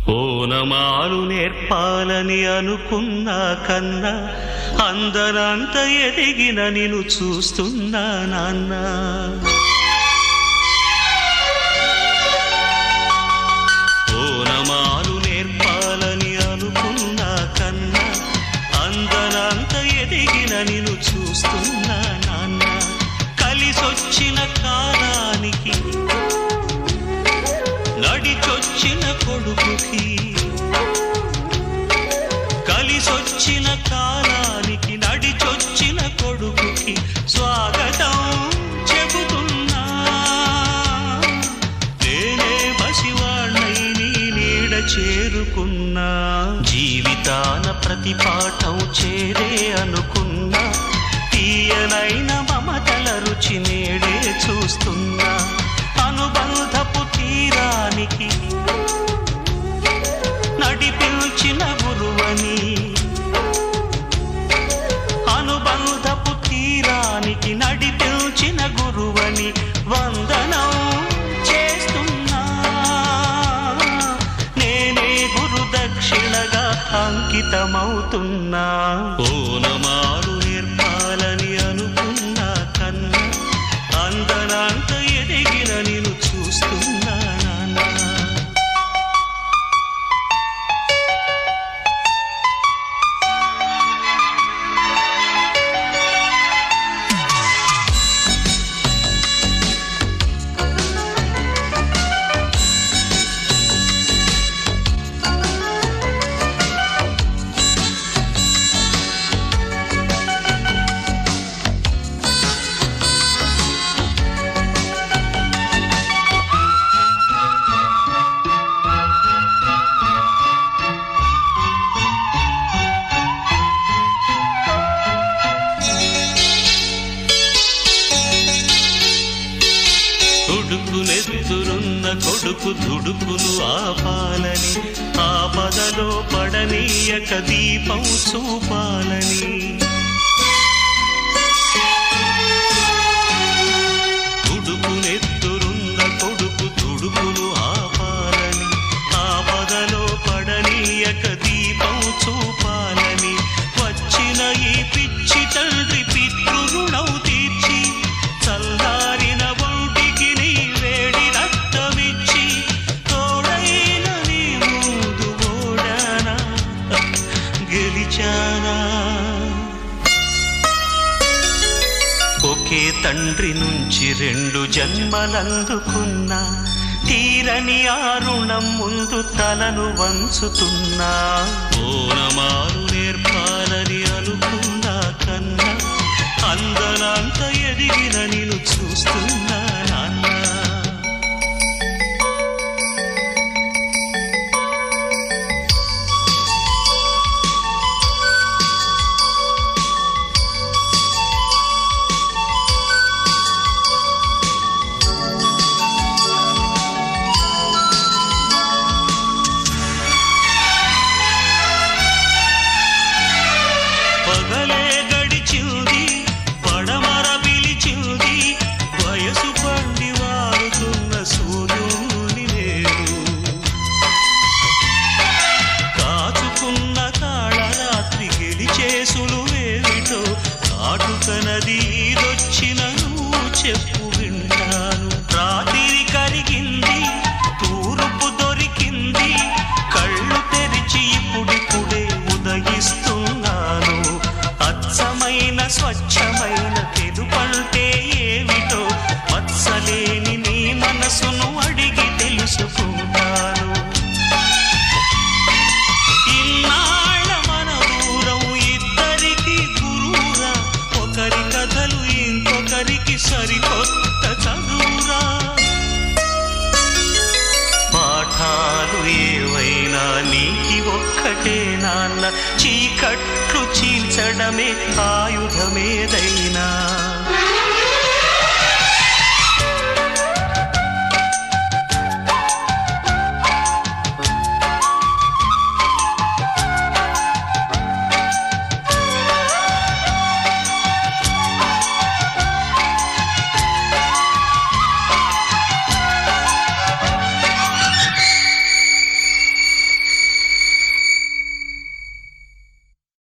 ఓనమాలు నేర్పాలని అనుకున్నా కన్నా అందరంత ఎదిగిన నిన్ను చూస్తున్నా నాన్న. ఓనమాలు నేర్పాలని అనుకున్నా కన్నా అందరంత ఎదిగిన నిన్ను చూస్తున్నా నాన్న. కలిసొచ్చిన కాలానికి నడిచొచ్చిన కొడుకుకి, కలిసొచ్చిన కాలానికి నడిచొచ్చిన కొడుకుకి స్వాగతం చెబుతున్నా. నేనే పసివాణ్ణై నీ నీడ చేరుకున్నా. జీవితాన ప్రతి పాఠం చేరే అనుకున్నా. తీయనైన మమతల రుచి నేడే చూస్తున్నా. అనుబంధపు తీరానికి నడిపించిన గురువని, అనుబంధపు తీరానికి నడిపించిన గురువని వందనం చేస్తున్నా. నేనే గురు దక్షిణగా అంకితమవుతున్నా. ఓనమాలు నేర్పాలని అనుకున్నా కన్నా అందనంత ఎదిగిన నిన్ను చూస్తున్నా నాన్న. కొడుకునెదురున్న కొడుకు దుడుకును ఆపాలని, ఆపదలో పడనీయక దీపం చూపాలని. కొడుకునెదురున్న కొడుకు దుడుకును ఆపాలని, ఆపదలో పడనీయక దీపం చూపాలని. వచ్చిన ఈ పిచ్చి తండ్రి పితృరుణం తీర్చి చల్లారిన ఒకే తండ్రి నుంచి 2 జన్మలందుకున్నా. తీరని ఆ రుణం ముందు తలను వంచుతున్నా. ఓనమాలు నేర్పాలని అనుకున్నా కన్నా అందనంత ఎదిగిన నిన్ను చూస్తున్నా నాన్న. పగలే గడిచింది, పడమర పిలిచింది, వయసు పండి వారుతున్న సూర్యుని నేను. కాచుకున్న కాళరాత్రి గెలిచేసులు వేవిటో కాటుకనది ఈదొచ్చిన నువ్వు చెప్పు వింటాను. రాత్రి కరిగింది, తూర్పు దొరికింది, కళ్ళు తెరిచి ఇప్పుడిప్పుడే ఉదయిస్తున్నాను. అచ్చమైన స్వచ్ఛమైన తెలుపంటే ఏమిటో మత్సలేని నీ మనసును అడిగి తెలుసుకుంటాను. ఇన్నాళ్ళ మన దూరం ఇద్దరికి గురువురా. ఒకరి కథలు ఇంకొకరికి సరికొత్త చదువురా. పాఠాలు ఏవైనా నీకి ఒక్కటే నాన్న. చీకట్లు చీల్చడమే ఆయుధమేదైనా.